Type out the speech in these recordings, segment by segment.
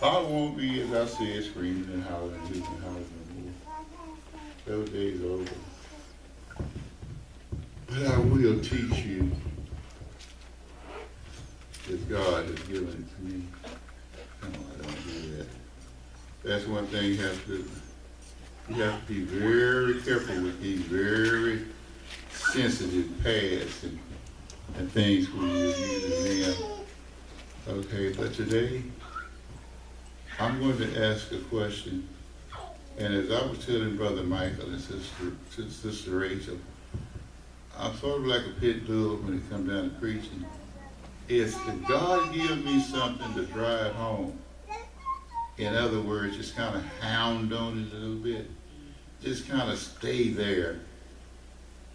I won't be, as I said, screaming and hollering and hooting and hollering no more. Those days are over. But I will teach you as God has given it to me. No, I don't do that. That's one thing you have to be very careful with these very sensitive paths and things when you're using them. Okay, but today I'm going to ask a question. And as I was telling Brother Michael and Sister Rachel, I'm sort of like a pit bull when it comes down to preaching. If God gives me something to drive home, in other words, just kind of hound on it a little bit, just kind of stay there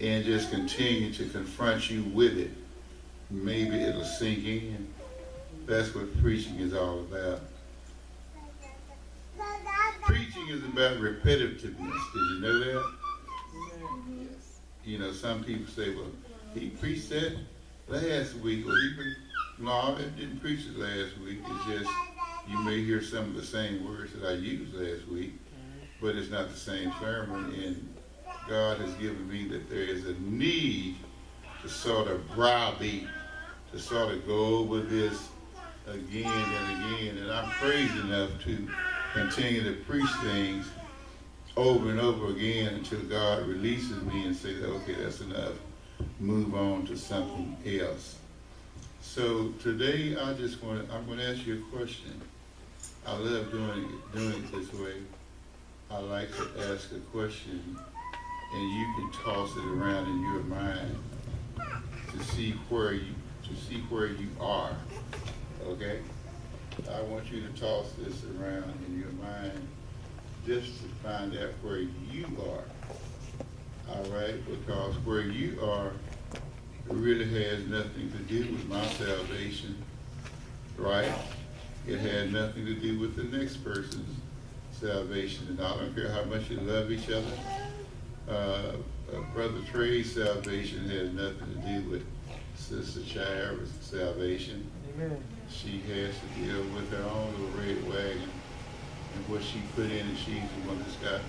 and just continue to confront you with it, maybe it'll sink in. That's what preaching is all about. Preaching is about repetitiveness. Did you know that? Yes. You know, some people say, well, he preached that last week, or no, it didn't preach it last week. It's just, you may hear some of the same words that I used last week, but it's not the same sermon, and God has given me that there is a need to sort of browbeat, to sort of go over this again and again, and I'm crazy enough to continue to preach things over and over again until God releases me and says, okay, that's enough. Move on to something else. So today I'm going to ask you a question. I love doing it this way. I like to ask a question and you can toss it around in your mind to see where you are. Okay? I want you to toss this around in your mind just to find out where you are. All right? Because where you are really has nothing to do with my salvation, right? It has nothing to do with the next person's salvation. And I don't care how much you love each other. Brother Trey's salvation has nothing to do with Sister Shira's salvation. Amen. She has to deal with her own little red wagon and what she put in, and she's the one that's got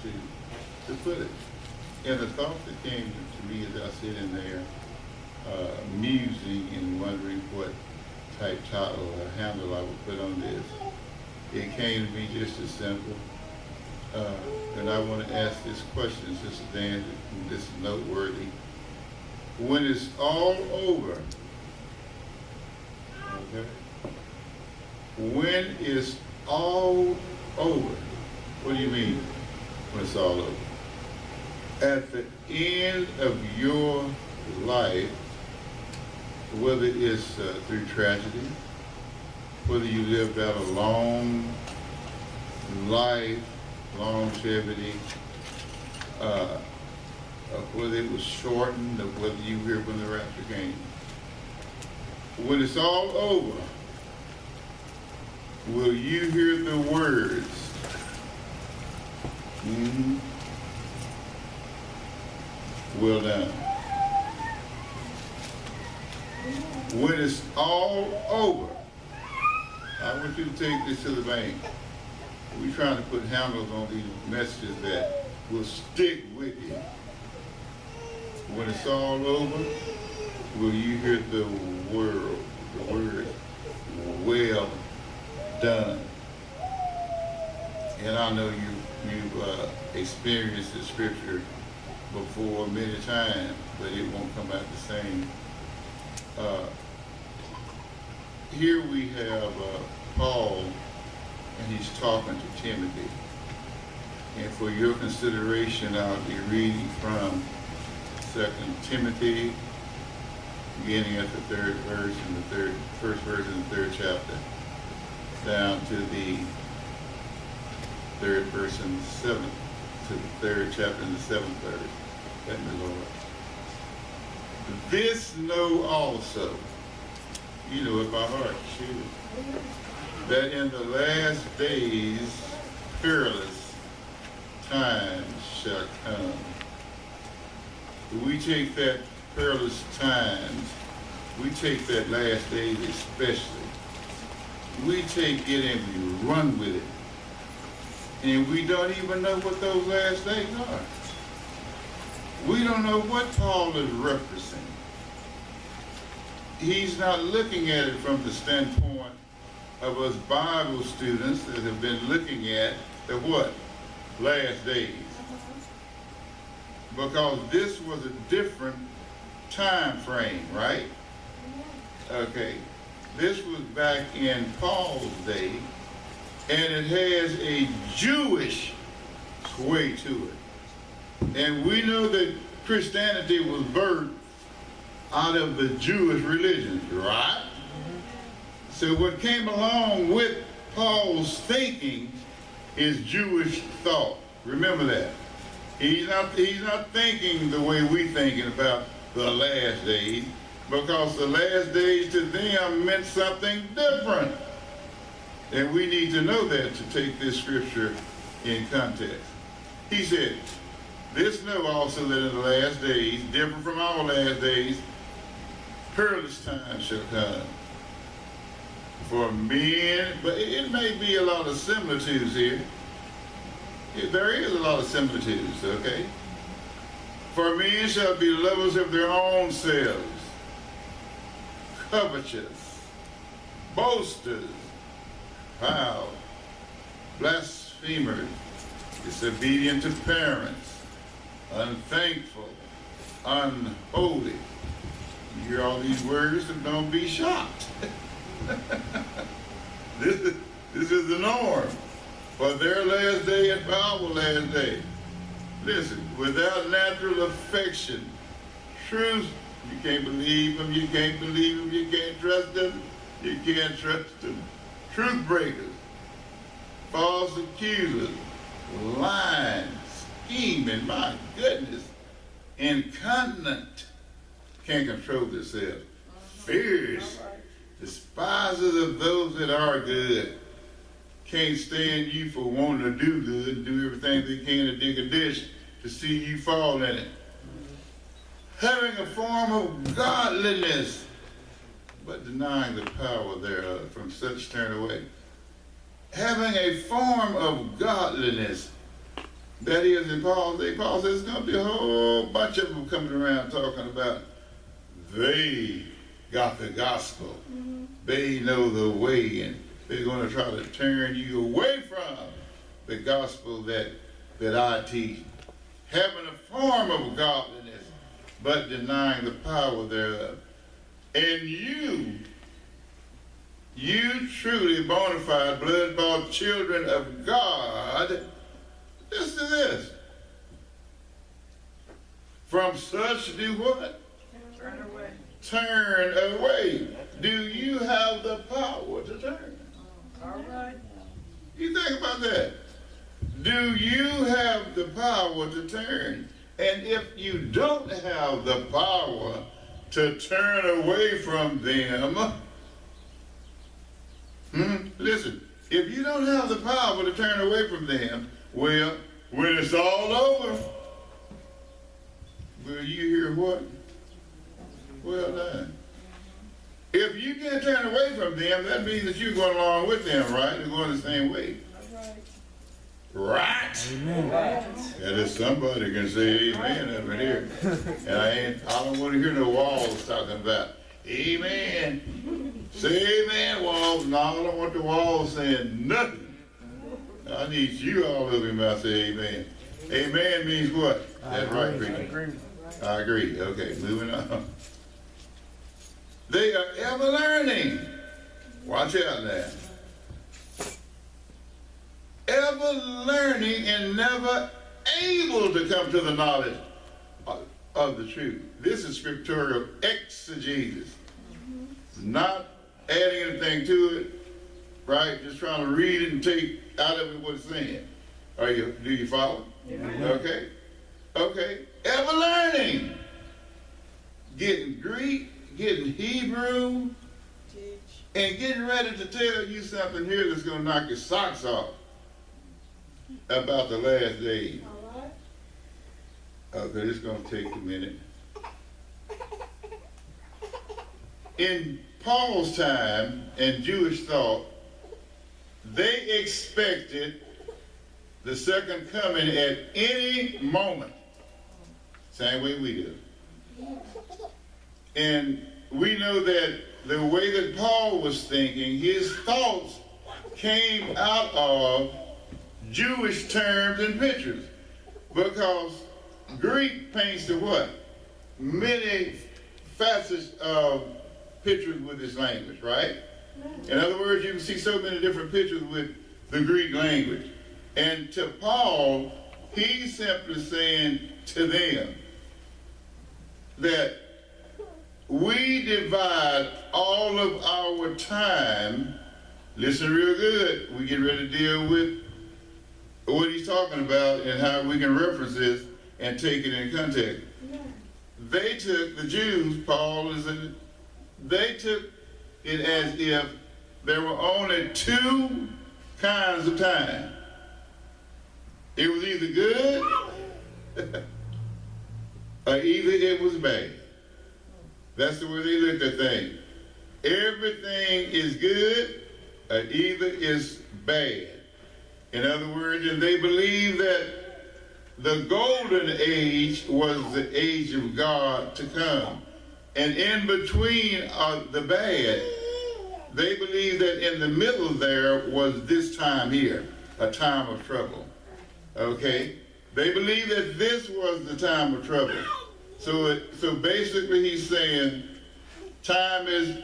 to put it. And the thought that came to me as I sit in there musing and wondering what type title or handle I would put on this, it came to me just as simple. And I want to ask this question, Sister Dan, this is noteworthy. When it's all over, okay? When it's all over, what do you mean when it's all over? At the end of your life, whether it's through tragedy, whether you lived out a long life, longevity, whether it was shortened, or whether you were here when the rapture came. When it's all over, will you hear the words, well done? When it's all over, I want you to take this to the bank. We're trying to put handles on these messages that will stick with you. When it's all over, will you hear the word, well done? And I know you've experienced the scripture before many times, but it won't come out the same. Here we have Paul, and he's talking to Timothy. And for your consideration, I'll be reading from 2 Timothy, beginning at the third verse and first verse in the 3rd chapter, down to the 3rd verse and the 7th, to the 3rd chapter and the 7th verse. Let me, Lord. This know also, you know it by heart, sure, that in the last days perilous times shall come. We take that perilous times, we take that last days especially, we take it and we run with it. And we don't even know what those last days are. We don't know what Paul is referencing. He's not looking at it from the standpoint of us Bible students that have been looking at the what? Last days. Because this was a different time frame, right? Okay. This was back in Paul's day, and it has a Jewish way to it. And we know that Christianity was birthed out of the Jewish religion, right? So what came along with Paul's thinking is Jewish thought. Remember that. He's not thinking the way we thinking about the last days, because the last days to them meant something different. And we need to know that to take this scripture in context. He said, this know also that in the last days, different from our last days, perilous times shall come. For men, but it may be a lot of similitudes here. There is a lot of similitudes, okay? For men shall be lovers of their own selves, covetous, boasters, proud, blasphemers, disobedient to parents, unthankful, unholy. You hear all these words and don't be shocked. This is the norm for their last day and for our last day. Listen, without natural affection, truth, you can't believe them, you can't believe them, you can't trust them, you can't trust them. Truth breakers, false accusers, lying, scheming, my goodness, incontinent, can't control themselves, fierce, despisers of those that are good, can't stand you for wanting to do good and do everything they can to dig a ditch to see you fall in it. Having a form of godliness, but denying the power thereof, from such turn away. Having a form of godliness, that is in Paul's day. Paul says there's going to be a whole bunch of them coming around talking about they got the gospel. They know the way, and they're going to try to turn you away from the gospel that I teach. Having a form of godliness, but denying the power thereof. And you truly bona fide, blood-bought children of God, listen to this. From such do what? Turn away. Turn away. Do you have the power to turn? All right. You think about that. Do you have the power to turn? And if you don't have the power to turn away from them, listen, if you don't have the power to turn away from them, well, when it's all over, will you hear what? Well done. If you can't turn away from them, that means that you're going along with them, right? You're going the same way. Right. Amen. And if somebody can say amen over here. And I don't want to hear no walls talking about amen. Say amen, walls. No, I don't want the walls saying nothing. I need you all over your mouth to say amen. Amen means what? That's right, preacher. I agree. Okay, moving on. They are ever learning. Watch out now. Ever learning and never able to come to the knowledge of the truth. This is scriptural exegesis. Not adding anything to it, right? Just trying to read it and take out of it what it's saying. Do you follow? Yeah. Okay. Okay. Ever learning. Getting Greek, getting Hebrew, and getting ready to tell you something here that's going to knock your socks off about the last days. All right. Okay, it's going to take a minute. In Paul's time and Jewish thought, They expected the second coming at any moment. Same way we do. And we know that the way that Paul was thinking, his thoughts came out of Jewish terms and pictures. Because Greek paints the what? Many facets of pictures with this language, right? In other words, you can see so many different pictures with the Greek language. And to Paul, he's simply saying to them that we divide all of our time, listen real good, we get ready to deal with what he's talking about and how we can reference this and take it in context. They took, the Jews, Paul is in, they took it as if there were only two kinds of time. It was either good or either it was bad. That's the way they looked at things. Everything is good or either it's bad. In other words, and they believed that the golden age was the age of God to come. And in between the bad, they believed that in the middle there was this time here, a time of trouble. Okay? They believed that this was the time of trouble. So basically he's saying time is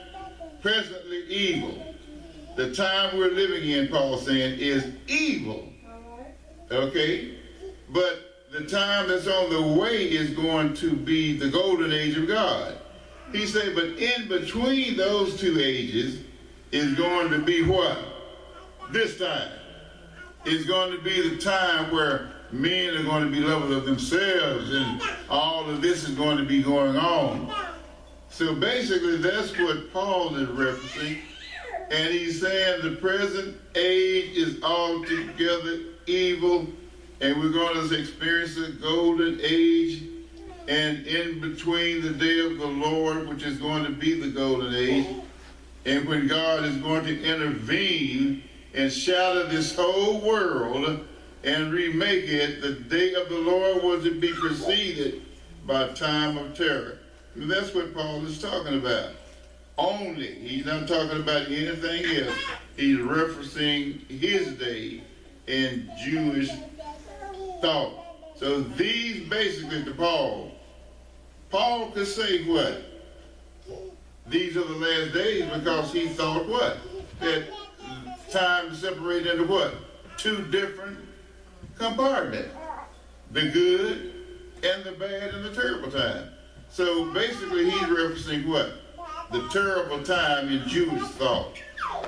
presently evil. The time we're living in, Paul's saying, is evil. Okay? But the time that's on the way is going to be the golden age of God. He said, but in between those two ages is going to be what? This time. It's going to be the time where men are going to be lovers of themselves and all of this is going to be going on. So basically that's what Paul is referencing. And he's saying the present age is altogether evil, and we're going to experience a golden age, and in between the day of the Lord, which is going to be the golden age, and when God is going to intervene and shatter this whole world and remake it, the day of the Lord was to be preceded by a time of terror. And that's what Paul is talking about. Only. He's not talking about anything else. He's referencing his day in Jewish thought. So these basically to Paul. Paul could say what? These are the last days because he thought what? That time separated into what? Two different compartments. The good and the bad and the terrible time. So basically he's referencing what? The terrible time in Jewish thought.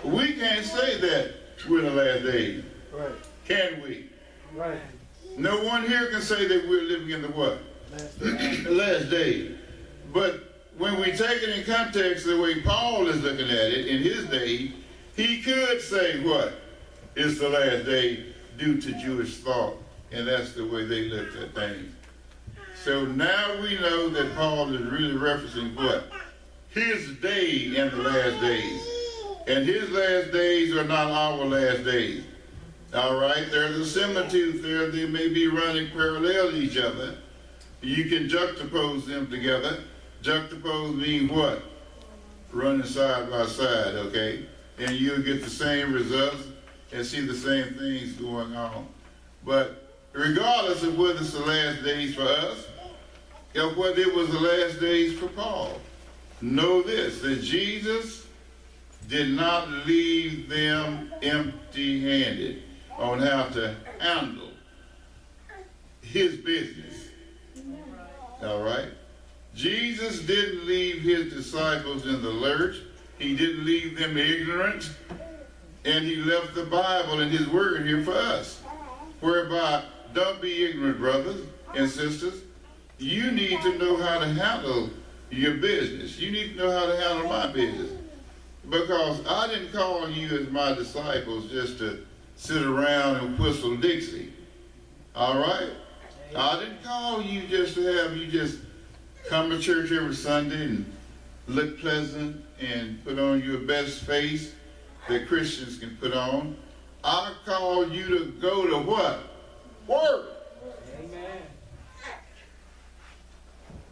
We can't say that we're in the last days. Right. Can we? Right. No one here can say that we're living in the what? The last days. But when we take it in context the way Paul is looking at it in his day, he could say what? It's the last day due to Jewish thought. And that's the way they looked at things. So now we know that Paul is really referencing what? His day in the last days. And his last days are not our last days. All right? There's a similitude there. They may be running parallel to each other. You can juxtapose them together. Juxtapose means what? Running side by side, okay? And you'll get the same results and see the same things going on. But regardless of whether it's the last days for us, or whether it was the last days for Paul, know this, that Jesus did not leave them empty-handed on how to handle his business. All right? Jesus didn't leave his disciples in the lurch. He didn't leave them ignorant. And he left the Bible and his word here for us. Whereby, don't be ignorant, brothers and sisters. You need to know how to handle your business. You need to know how to handle my business. Because I didn't call you as my disciples just to sit around and whistle Dixie. All right? I didn't call you just to have you just come to church every Sunday and look pleasant and put on your best face that Christians can put on. I call you to go to what? Work. Amen.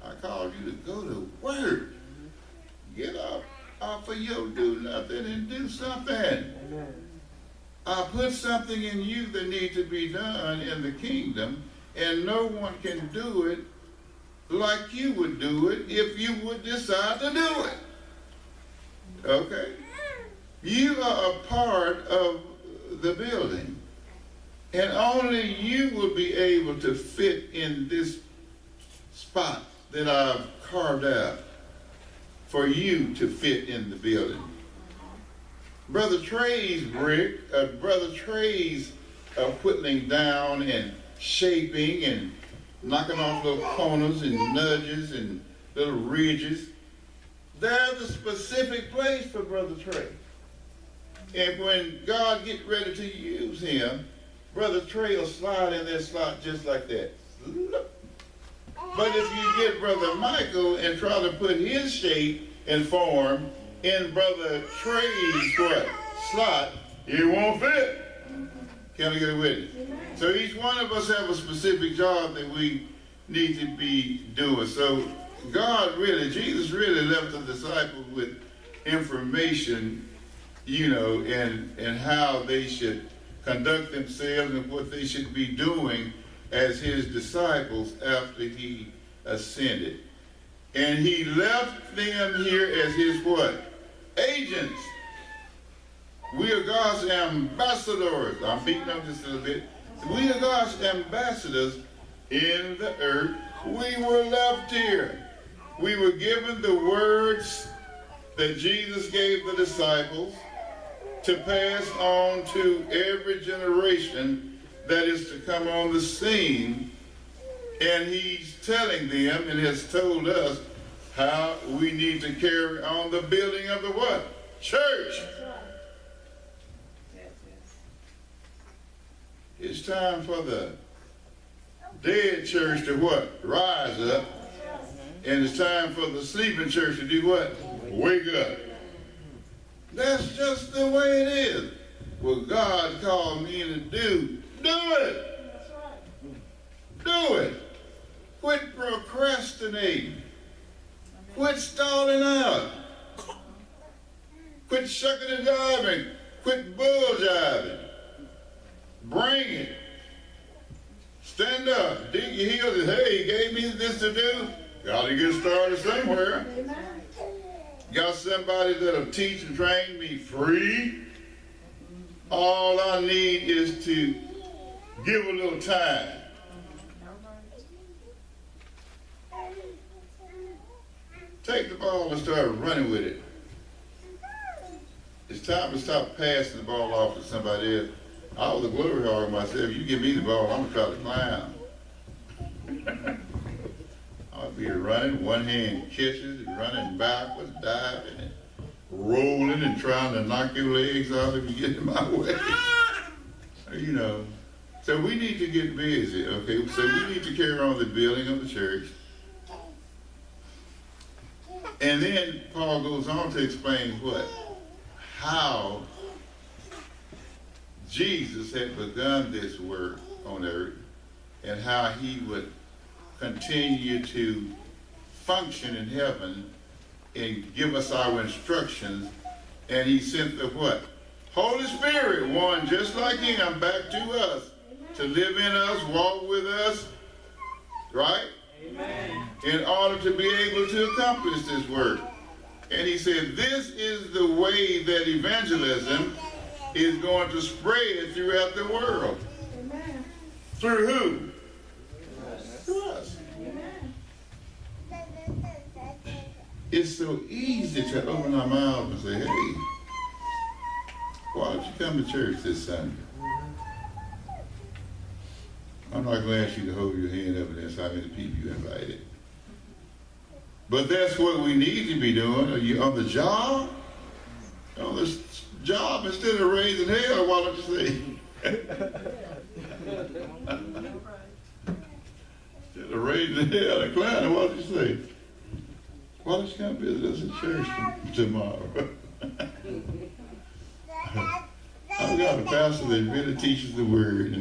I called you to go to work. Get up off of your do nothing and do something. Amen. I put something in you that needs to be done in the kingdom, and no one can do it like you would do it if you would decide to do it. Okay? You are a part of the building, and only you will be able to fit in this spot that I've carved out for you to fit in the building. Brother Trey's brick, Brother Trey's whittling down and shaping and knocking off little corners and nudges and little ridges. There's a specific place for Brother Trey. And when God gets ready to use him, Brother Trey will slide in that slot just like that. But if you get Brother Michael and try to put his shape and form in Brother Trey's what? Slot, it won't fit. Can I get a witness? So each one of us have a specific job that we need to be doing. So God really, Jesus really left the disciples with information, and how they should conduct themselves and what they should be doing as his disciples after he ascended. And he left them here as his what? Agents. We are God's ambassadors. I'm beating up just a little bit. We are God's ambassadors in the earth. We were left here. We were given the words that Jesus gave the disciples to pass on to every generation that is to come on the scene. And he's telling them and has told us how we need to carry on the building of the what? Church. It's time for the dead church to what? Rise up. And it's time for the sleeping church to do what? Wake up. That's just the way it is. What God called me to do it. Do it. Quit procrastinating. Quit stalling out. Quit shucking and jiving. Quit bull jiving. Bring it. Stand up. Dig your heels and, hey, he gave me this to do. Got to get started somewhere. Got somebody that'll teach and train me free. All I need is to give a little time. Take the ball and start running with it. It's time to stop passing the ball off to somebody else. I was a glory hog myself. You give me the ball, I'm going to try to climb. I'll be running, one hand catches, running backwards, diving, and rolling and trying to knock your legs off if you get in my way. So we need to get busy, okay? So we need to carry on the building of the church. And then Paul goes on to explain what? How Jesus had begun this work on earth and how he would continue to function in heaven and give us our instructions. And he sent the what? Holy Spirit, one just like him, back to us, to live in us, walk with us, right? Amen. In order to be able to accomplish this work. And he said, this is the way that evangelism is going to spread throughout the world. Amen. Through who? Through us. Amen. It's so easy to open our mouths and say, hey, why don't you come to church this Sunday? I'm not going to ask you to hold your hand up and ask how many people you invited. But that's what we need to be doing. Are you on the job? On the job, instead of raising hell, why don't you say? Instead of raising hell and climbing, why don't you say? Why don't you come visit us at church tomorrow? I I've got a pastor that really teaches the word, and